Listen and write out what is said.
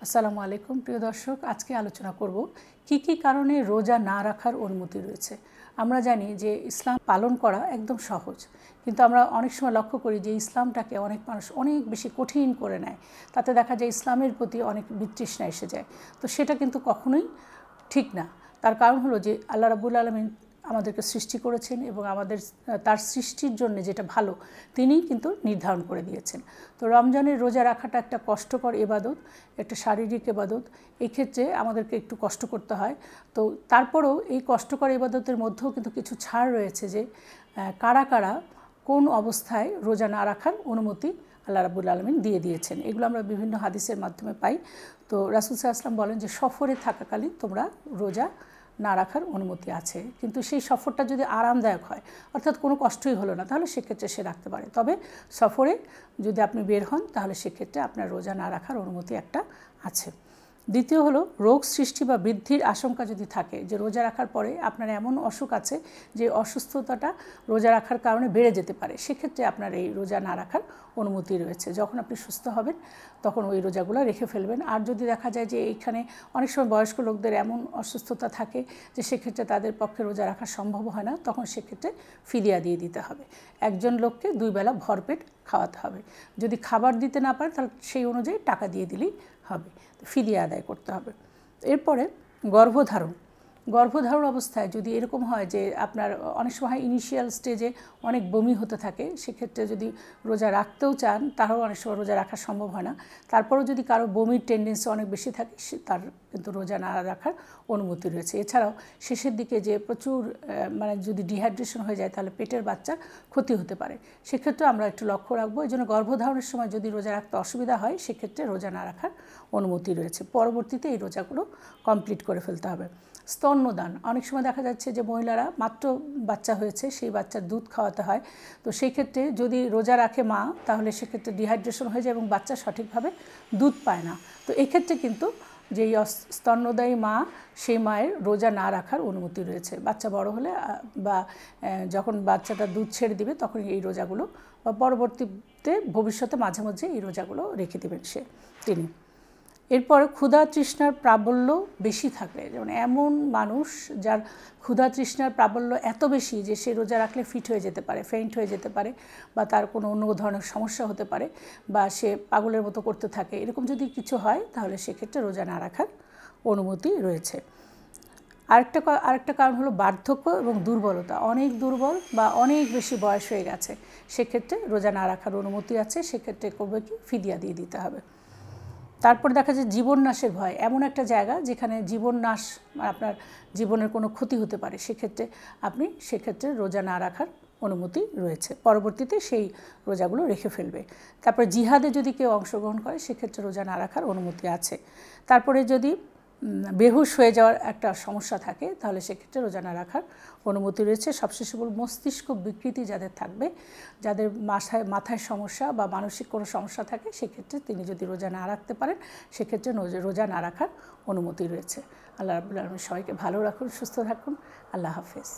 আসসালামু আলাইকুম প্রিয় দর্শক, আজকে আলোচনা করব কি কারণে রোজা না রাখার অনুমতি রয়েছে। আমরা জানি যে ইসলাম পালন করা একদম সহজ, কিন্তু আমরা অনেক সময় লক্ষ্য করি যে ইসলামটাকে অনেক মানুষ অনেক বেশি কঠিন করে নেয়। তাতে দেখা যায় ইসলামের প্রতি অনেক বিতৃষ্ণা এসে যায়। তো সেটা কিন্তু কখনোই ঠিক না। তার কারণ হলো যে আল্লাহ রাব্বুল আলামিন আমাদেরকে সৃষ্টি করেছেন এবং আমাদের তার সৃষ্টির জন্য যেটা ভালো তিনিই কিন্তু নির্ধারণ করে দিয়েছেন। তো রমজানের রোজা রাখাটা একটা কষ্টকর ইবাদত, একটা শারীরিক ইবাদত। এই ক্ষেত্রে আমাদেরকে একটু কষ্ট করতে হয়। তো তারপরেও এই কষ্টকর ইবাদতের মধ্যেও কিন্তু কিছু ছাড় রয়েছে, যে কারা কারা কোন অবস্থায় রোজা না রাখার অনুমতি আল্লাহ রাব্বুল আলামিন দিয়ে দিয়েছেন। এগুলো আমরা বিভিন্ন হাদিসের মাধ্যমে পাই। তো রাসূল সাল্লাল্লাহু আলাইহি ওয়াসাল্লাম বলেন যে সফরে থাকাকালীন তোমরা রোজা না রাখার অনুমতি আছে, কিন্তু সেই সফরটা যদি আরামদায়ক হয়, অর্থাৎ কোনো কষ্টই হলো না, তাহলে সেক্ষেত্রে সে রাখতে পারে। তবে সফরে যদি আপনি বের হন, তাহলে সেক্ষেত্রে আপনার রোজা না রাখার অনুমতি একটা আছে। দ্বিতীয় হলো, রোগ সৃষ্টি বা বৃদ্ধির আশঙ্কা যদি থাকে, যে রোজা রাখার পরে আপনার এমন অসুখ আছে যে অসুস্থতাটা রোজা রাখার কারণে বেড়ে যেতে পারে, সেক্ষেত্রে আপনার এই রোজা না রাখার অনুমতি রয়েছে। যখন আপনি সুস্থ হবেন তখন ওই রোজাগুলো রেখে ফেলবেন। আর যদি দেখা যায় যে এইখানে অনেক সময় বয়স্ক লোকদের এমন অসুস্থতা থাকে যে সেক্ষেত্রে তাদের পক্ষে রোজা রাখা সম্ভব হয় না, তখন সেক্ষেত্রে ফিদিয়া দিয়ে দিতে হবে। একজন লোককে 2 বেলা ভরপেট খাওয়াতে হবে। যদি খাবার দিতে না পারে তাহলে সেই অনুযায়ী টাকা দিয়ে দিলেই হবে, ফিদিয়া আদায় করতে হবে। এরপরে গর্ভধারণ অবস্থায় যদি এরকম হয় যে আপনার অনেক সময় ইনিশিয়াল স্টেজে অনেক বমি হতে থাকে, সেক্ষেত্রে যদি রোজা রাখতেও চান তারও অনেক সময় রোজা রাখা সম্ভব হয় না। তারপরেও যদি কারো বমির টেন্ডেন্সি অনেক বেশি থাকে, তার কিন্তু রোজা না রাখার অনুমতি রয়েছে। এছাড়াও শেষের দিকে যে প্রচুর যদি ডিহাইড্রেশন হয়ে যায়, তাহলে পেটের বাচ্চার ক্ষতি হতে পারে, সেক্ষেত্রে আমরা একটু লক্ষ্য রাখবো। এই জন্য গর্ভধারণের সময় যদি রোজা রাখতে অসুবিধা হয়, সেক্ষেত্রে রোজা না রাখার অনুমতি রয়েছে। পরবর্তীতে এই রোজাগুলো কমপ্লিট করে ফেলতে হবে। স্তন্যদান, অনেক সময় দেখা যাচ্ছে যে মহিলারা মাত্র বাচ্চা হয়েছে, সেই বাচ্চার দুধ খাওয়াতে হয়। তো সেই ক্ষেত্রে যদি রোজা রাখে মা, তাহলে সেক্ষেত্রে ডিহাইড্রেশন হয়ে যায় এবং বাচ্চা সঠিকভাবে দুধ পায় না। তো এক্ষেত্রে কিন্তু যেই স্তন্যদায়ী মা, সেই মায়ের রোজা না রাখার অনুমতি রয়েছে। বাচ্চা বড় হলে বা যখন বাচ্চাটা দুধ ছেড়ে দিবে, তখন এই রোজাগুলো বা পরবর্তীতে ভবিষ্যতে মাঝে মাঝে এই রোজাগুলো রেখে দেবেন তিনি। এরপর ক্ষুধা তৃষ্ণার প্রাবল্য বেশি থাকলে, যেমন এমন মানুষ যার ক্ষুধা তৃষ্ণার প্রাবল্য এত বেশি যে সে রোজা রাখলে ফিট হয়ে যেতে পারে, ফেইন্ট হয়ে যেতে পারে, বা তার কোনো অন্য ধরনের সমস্যা হতে পারে, বা সে পাগলের মতো করতে থাকে, এরকম যদি কিছু হয়, তাহলে সেক্ষেত্রে রোজা না রাখার অনুমতি রয়েছে। আরেকটা কারণ হলো বার্ধক্য এবং দুর্বলতা। অনেক দুর্বল বা অনেক বেশি বয়স হয়ে গেছে, সেক্ষেত্রে রোজা না রাখার অনুমতি আছে। সেক্ষেত্রে করবে কি, ফিদিয়া দিয়ে দিতে হবে। তারপর দেখা যায় জীবননাশের ভয়, এমন একটা জায়গা যেখানে জীবননাশ, আপনার জীবনের কোনো ক্ষতি হতে পারে, সেক্ষেত্রে রোজা না রাখার অনুমতি রয়েছে। পরবর্তীতে সেই রোজাগুলো রেখে ফেলবে। তারপর জিহাদে যদি কেউ অংশগ্রহণ করে, সেক্ষেত্রে রোজা না রাখার অনুমতি আছে। তারপরে যদি বেহুশ হয়ে যাওয়ার একটা সমস্যা থাকে, তাহলে সেক্ষেত্রে রোজা না রাখার অনুমতি রয়েছে। সবশেষে বলব, মস্তিষ্ক বিকৃতি যাদের থাকবে, যাদের মাথায় সমস্যা বা মানসিক কোনো সমস্যা থাকে, সেক্ষেত্রে তিনি যদি রোজা না রাখতে পারেন, সেক্ষেত্রে রোজা না রাখার অনুমতি রয়েছে। আল্লাহ রাব্বুল আলামিন সবাইকে ভালো রাখুন, সুস্থ থাকুন। আল্লাহ হাফেজ।